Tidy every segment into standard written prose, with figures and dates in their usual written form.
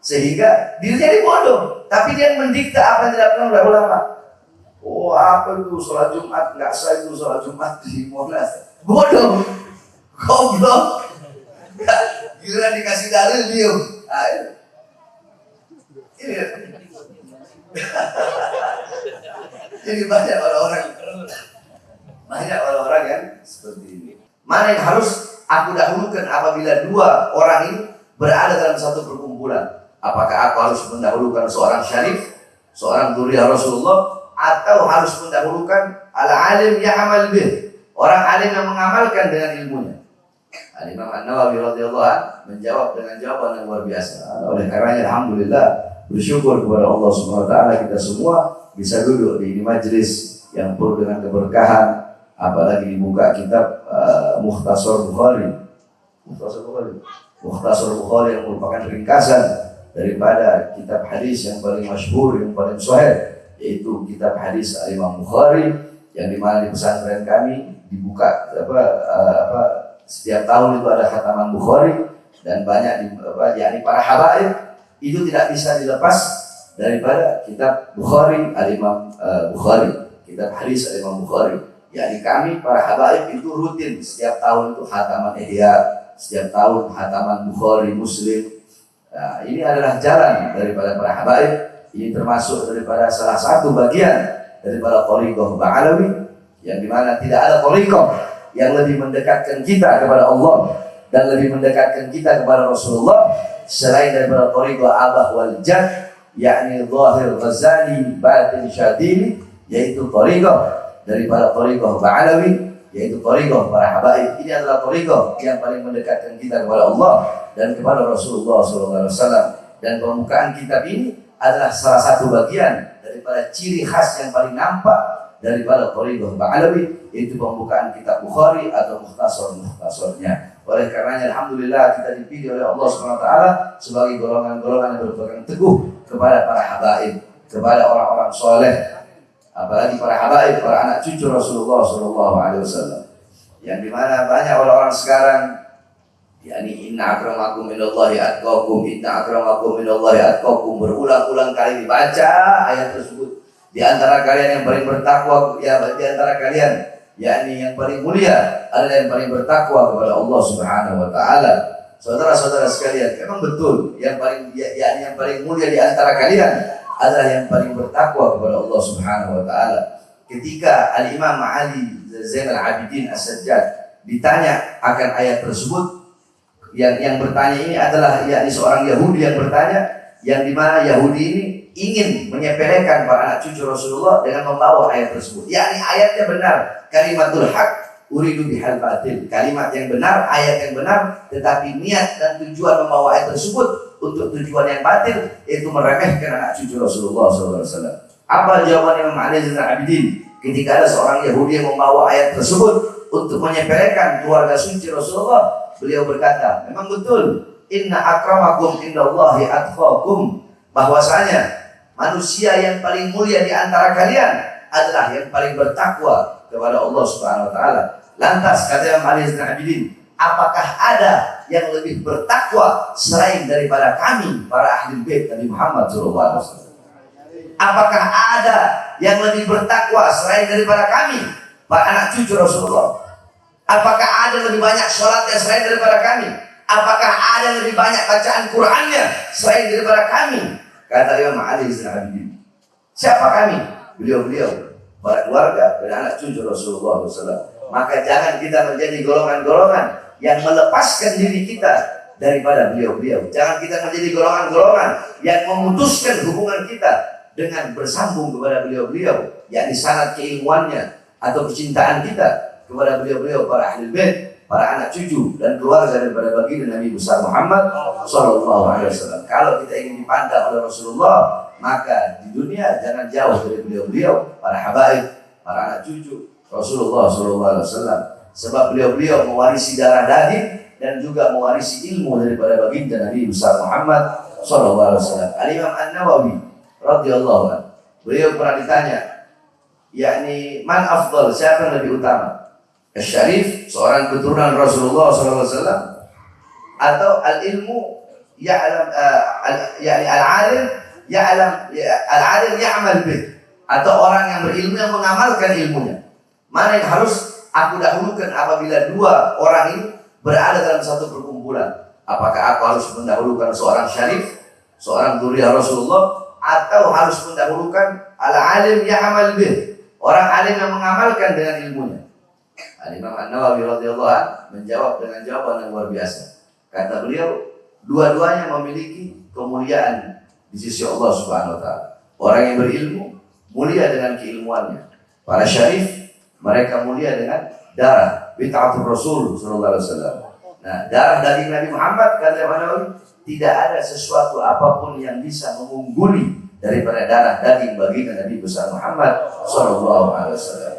Sehingga dirinya ini bodoh, tapi dia mendikte apa yang dilakukan oleh ulama. Oh, apa itu sholat Jumat? Nggak sah itu sholat Jumat di Monas. Bodoh, goblok. Gila dikasih dalil diem. Ini banyak orang-orang yang seperti ini. Mana yang harus aku dahulukan apabila dua orang ini berada dalam satu perkumpulan? Apakah aku harus mendahulukan seorang syarif, seorang dzurriyyah Rasulullah, atau harus mendahulukan al-alim ya'mal bih, orang alim yang mengamalkan dengan ilmunya? Al-Imam An-Nawawi radhiyallahu anhu menjawab dengan jawaban yang luar biasa. Oleh karenanya alhamdulillah, bersyukur kepada Allah Subhanahu wa taala kita semua bisa duduk di ini majelis yang penuh dengan keberkahan, apalagi dibuka kitab Mukhtasar Bukhari yang merupakan ringkasan daripada kitab hadis yang paling masyhur, yang paling sahih, yaitu kitab hadis Imam Bukhari, yang dimana di pesantren kami dibuka setiap tahun itu ada khataman Bukhari, dan banyak yakni para habaib itu tidak bisa dilepas daripada kitab Bukhari Imam Bukhari, kitab hadis Imam Bukhari. Yakni kami para habaib itu rutin setiap tahun itu khataman Ihya, setiap tahun khataman Bukhari, Muslim. Nah, ini adalah jalan daripada para habaib. Ini termasuk daripada salah satu bagian daripada thariqah Ba'alawi, yang dimana tidak ada thariqah yang lebih mendekatkan kita kepada Allah dan lebih mendekatkan kita kepada Rasulullah selain daripada thariqah Abah wal Jad, yakni Zahir Ghazali Batin Syadili, yaitu thariqah daripada thariqah Ba'alawi, yaitu thariqah para habaib. Ini adalah thariqah yang paling mendekatkan kita kepada Allah dan kepada Rasulullah SAW. Dan pembukaan kitab ini adalah salah satu bagian daripada ciri khas yang paling nampak daripada thariqah Ba'alawi, yaitu pembukaan kitab Bukhari atau mukhtasarnya. Oleh karenanya alhamdulillah kita dipilih oleh Allah SWT sebagai golongan-golongan yang berpegang teguh kepada para habaib, kepada orang-orang soleh, apalagi para habaib, para anak cucu Rasulullah SAW, yang dimana banyak orang-orang sekarang, yakni inna akramakum minallahi atqakum, inna akramakum minallahi atqakum, berulang-ulang kali dibaca ayat tersebut. Di antara kalian yang paling bertakwa, ya di antara kalian yakni yang paling mulia adalah yang paling bertakwa kepada Allah Subhanahu wa taala. Saudara-saudara sekalian, memang betul yang paling yakni yang paling mulia di antara kalian adalah yang paling bertakwa kepada Allah Subhanahu wa taala. Ketika Al-Imam Ali Zainal Abidin As-Sajjad ditanya akan ayat tersebut, yang bertanya ini adalah yakni seorang Yahudi yang bertanya, yang dimana Yahudi ini ingin menyepelekan para anak cucu Rasulullah dengan membawa ayat tersebut. Yakni ayatnya benar, kalimatul haq uridu bihal batil, kalimat yang benar, ayat yang benar, tetapi niat dan tujuan membawa ayat tersebut untuk tujuan yang batil, yaitu meremehkan anak cucu Rasulullah SAW. Apa jawaban Imam Ali Zainal Abidin ketika ada seorang Yahudi yang membawa ayat tersebut untuk menyepelekan keluarga suci Rasulullah? Beliau berkata, memang betul, inna akramakum indallahi atqakum, bahwasanya manusia yang paling mulia di antara kalian adalah yang paling bertakwa kepada Allah Subhanahu wa taala. Lantas kata Imam Ali Zainal Abidin, apakah ada yang lebih bertakwa selain daripada kami para ahli bait Nabi Muhammad SAW? Apakah ada yang lebih bertakwa selain daripada kami para anak cucu Rasulullah? Apakah ada lebih banyak sholatnya selain daripada kami? Apakah ada lebih banyak bacaan Qur'annya selain daripada kami? Kata Imam Ali Zainal Abidin. Siapa kami? Beliau-beliau, para keluarga dan anak cucu Rasulullah SAW. Maka jangan kita menjadi golongan-golongan yang melepaskan diri kita daripada beliau-beliau. Jangan kita menjadi golongan-golongan yang memutuskan hubungan kita dengan bersambung kepada beliau-beliau, yakni sanad keilmuannya atau kecintaan kita kepada beliau-beliau para ahli bait, para anak cucu dan keluarga daripada baginda Nabi besar Muhammad SAW. Kalau kita ingin dipandang oleh Rasulullah, maka di dunia jangan jauh dari beliau-beliau, para habaib, para anak cucu Rasulullah SAW. Sebab beliau-beliau mewarisi darah daging dan juga mewarisi ilmu daripada baginda Nabi besar Muhammad SAW. Al-Imam An-Nawawi radhiyallahu anhu, beliau pernah ditanya, yakni man afdal, siapa yang lebih utama? Asy-Syarif, seorang keturunan Rasulullah SAW, atau al-ilmu ya'lam yani al-alim ya'mal bih, atau orang yang berilmu yang mengamalkan ilmunya. Mana yang harus aku dahulukan apabila dua orang ini berada dalam satu perkumpulan? Apakah aku harus mendahulukan seorang syarif, seorang dzurriyyah Rasulullah, atau harus mendahulukan al-alim ya'mal bih, orang alim yang mengamalkan dengan ilmunya? Al-Imam An-Nawawi radhiyallahu anhu menjawab dengan jawaban yang luar biasa. Kata beliau, dua-duanya memiliki kemuliaan di sisi Allah Subhanahu wa taala. Orang yang berilmu mulia dengan keilmuannya. Para syarif mereka mulia dengan darah bid'atul Rasul sallallahu alaihi wasallam. Nah, darah daging Nabi Muhammad, kata Imam Nawawi, tidak ada sesuatu apapun yang bisa mengungguli daripada darah daging baginda Nabi besar Muhammad sallallahu alaihi wasallam.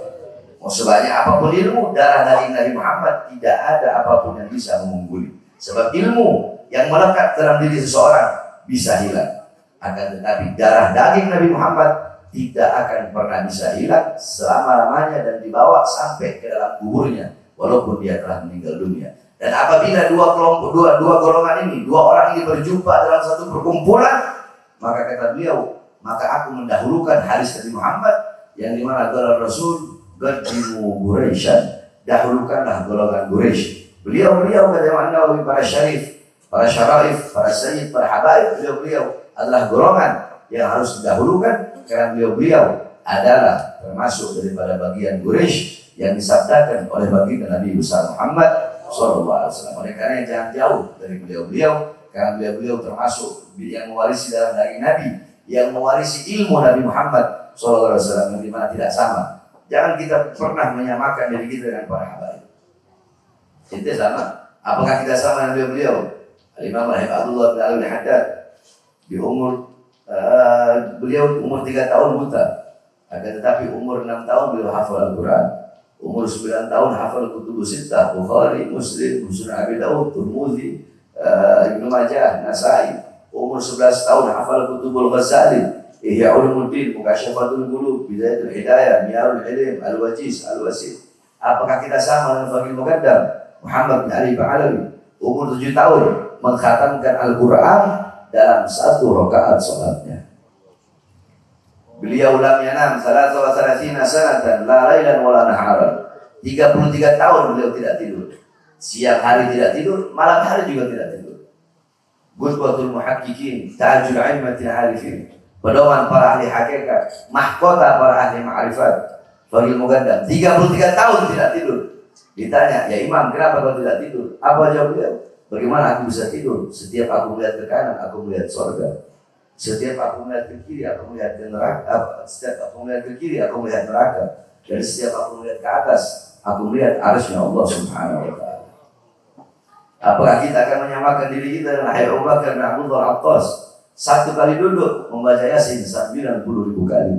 Mau sebanyak apapun ilmu, darah daging Nabi Muhammad tidak ada apapun yang bisa mengungguli. Sebab ilmu yang melekat dalam diri seseorang bisa hilang, akan tetapi darah daging Nabi Muhammad tidak akan pernah bisa hilang selama-lamanya dan dibawa sampai ke dalam kuburnya walaupun dia telah meninggal dunia. Dan apabila dua golongan ini, dua orang ini berjumpa dalam satu perkumpulan, maka kata beliau, maka aku mendahulukan hadis Nabi Muhammad yang dimana adalah Rasul Qaddimu Quraisyan, dahulukanlah golongan Quraisy. Beliau kata Imam Nawawi, para syarif, para syaraif, para sayyid, para habaib, beliau adalah golongan yang harus didahulukan karena beliau adalah termasuk daripada bagian Quraisy yang disabdakan oleh baginda Nabi besar Muhammad sallallahu alaihi wasallam. Oleh karena jangan jauh dari beliau karena beliau termasuk yang mewarisi darah daging Nabi, yang mewarisi ilmu Nabi Muhammad sallallahu alaihi wasallam yang dimana tidak sama. Jangan kita pernah menyamakan diri kita dengan para habaib. Kita sama. Apakah kita sama dengan beliau? Al-Imam Abdullah bin Ali bin Haddad di beliau umur 3 tahun buta. Akan tetapi umur 6 tahun beliau hafal Al-Quran. Umur 9 tahun hafal Kutubus Sittah, Bukhari, Muslim, Sunan Abi Dawud, Tirmidzi, Ibnu Majah, Nasai. Umur 11 tahun hafal Kutubul Ghazali, Ihya Ulumuddin, Mukasyafatul Qulub, Bidayatul Hidayah, Miyarul Ilm, Al-Wajiz, Al-Wasid. Apakah kita sama dengan Faqih Muqaddam Muhammad bin Ali Ba'alawi? Umur 7 tahun mengkhatamkan Al-Quran dalam 1 rakaat salatnya. Beliau lam yanam 33 sanatan la lailan wala naharan. 33 tahun beliau tidak tidur. Siang hari tidak tidur, malam hari juga tidak tidur. Qudwatul muhaqqiqin, ta'ajjul aimatil arifin. Pedoman para ahli hakikat, mahkota para ahli ma'rifat. Faqih Muqaddam 33 tahun tidak tidur. Ditanya, ya Imam, kenapa kau tidak tidur? Apa jawab beliau? Bagaimana aku bisa tidur? Setiap aku melihat ke kanan, aku melihat surga. Setiap aku melihat ke kiri, aku melihat ke neraka. Setiap aku melihat ke kiri, aku melihat neraka. Dan setiap aku melihat ke atas, aku melihat arsy Allah Subhanahu wa taala. Apakah kita akan menyamakan diri kita dengan Abu Bakar bin Abdul Attas? 1 kali duduk membaca Yasin 90.000 kali.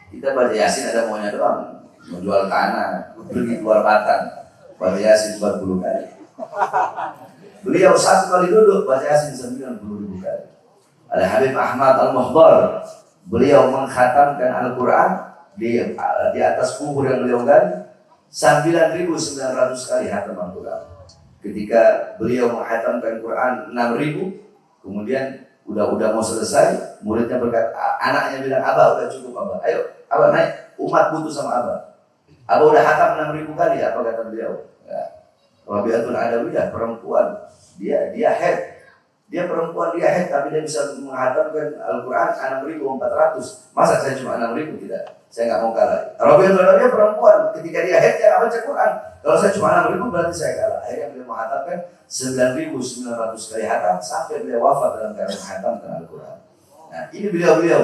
Kita baca Yasin ada maunya doang, mau jual tanah, pergi keluar Batang, baca Yasin 40 kali. Beliau 1 kali duduk baca Yasin 90.000 kali. Al-Habib Ahmad Al-Muhdar, beliau mengkhatamkan Al-Quran di atas kubur yang beliau gali 9.900 kali khatam Al-Quran. Ketika beliau menghatamkan Quran 6.000, kemudian udah mau selesai, muridnya berkata, anaknya bilang, Abah udah cukup Abah, ayo Abah naik, umat butuh sama Abah. Abah udah hatam 6.000 kali, apa kata beliau? Ya. Rabi'atul Adawiyah, perempuan, dia head. Dia perempuan, dia head, tapi dia bisa menghatamkan Al-Quran 6.400. Masa saya cuma 6.000? Tidak, saya nggak mau kalah. Rabi'atul Adawiyah perempuan, ketika dia head, dia nggak baca Quran. Kalau saya cuma 6.000 berarti saya kalah. Akhirnya beliau menghatamkan 9.900 kali hatam sampai beliau wafat dalam keadaan menghatamkan Al-Quran. Nah, ini beliau-beliau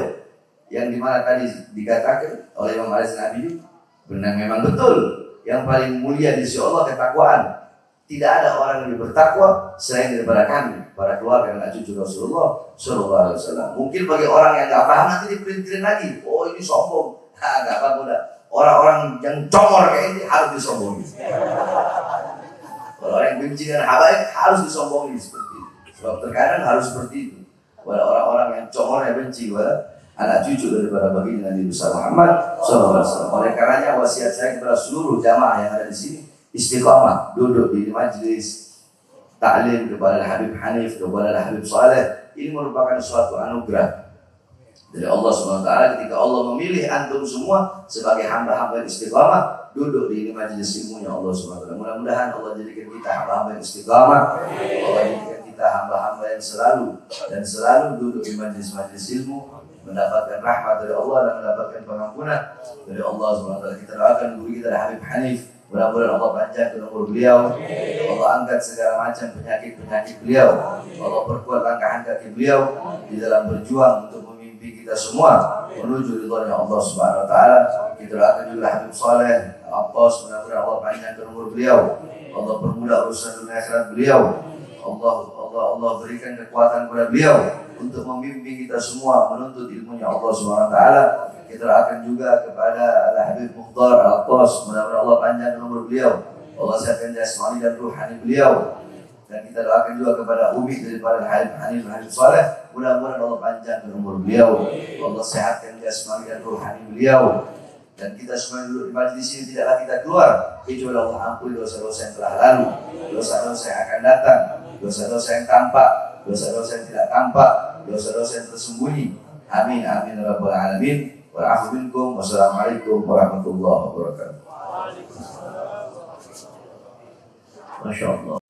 yang dimana tadi dikatakan oleh Imam Ali Nabi, benar memang betul. Yang paling mulia di sisi Allah ketakwaan. Tidak ada orang yang lebih bertakwa selain daripada kami, para keluarga dan cucu Rasulullah Sallallahu Alaihi Wasallam. Mungkin bagi orang yang nggak paham nanti dipelintirin lagi. Oh ini sombong, nggak apa-apa. Orang-orang yang comor kayak ini harus disombongin. Kalau orang yang benci dengan habaib harus disombongin seperti itu. Sebab terkadang harus seperti itu. Pada orang-orang yang comornya benci kepada anak cucu daripada baginda Nabi besar Muhammad Sallallahu Alaihi Wasallam. Oleh karenanya wasiat saya kepada seluruh jamaah yang ada di sini, istiqamah, duduk di majelis ta'lim kepada Habib Hanif, kepada Habib Saleh. Ini merupakan suatu anugerah dari Allah SWT ketika Allah memilih antum semua sebagai hamba-hamba yang istiqamah duduk di majelis ilmunya Allah SWT. Mudah-mudahan Allah jadikan kita hamba-hamba yang istiqamah, Allah jadikan kita hamba-hamba yang selalu duduk di majelis-majelis ilmu, mendapatkan rahmat dari Allah dan mendapatkan pengampunan dari Allah SWT. Kita doakan guru kita Habib Hanif, mudah-mudahan Allah panjangkan umur beliau, Allah angkat segala macam penyakit-penyakit beliau, Allah perkuat langkah kaki beliau di dalam berjuang untuk memimpin kita semua menuju ridhonya Allah Subhanahu wa taala. Kita doakan juga Habib Saleh Abbas, mudah-mudahan Allah panjangkan umur beliau, Allah permudah urusan dunia akhirat beliau, Allah berikan kekuatan kepada beliau untuk memimpin kita semua menuntut ilmunya Allah Subhanahu wa taala. Kita doakan juga kepada Habib Mukhtar Al-Qas, mudah-mudahan Allah panjangkan umur beliau, Allah sehatkan jasmani dan ruhani beliau. Dan kita doakan juga kepada Umi daripada Habib Hanif Habib Saleh, mudah-mudahan Allah panjangkan umur beliau, Allah sehatkan jasmani dan ruhani beliau. Dan kita semua duduk di majlis ini tidaklah kita keluar kecuali Allah ampuni dosa-dosa yang telah lalu, dosa-dosa yang akan datang, dosa-dosa yang tampak, dosa-dosa yang tidak tampak, dosa-dosa yang tersembunyi. Amin amin ya rabbal alamin. Wassalamualaikum warahmatullahi wabarakatuh. Masya Allah.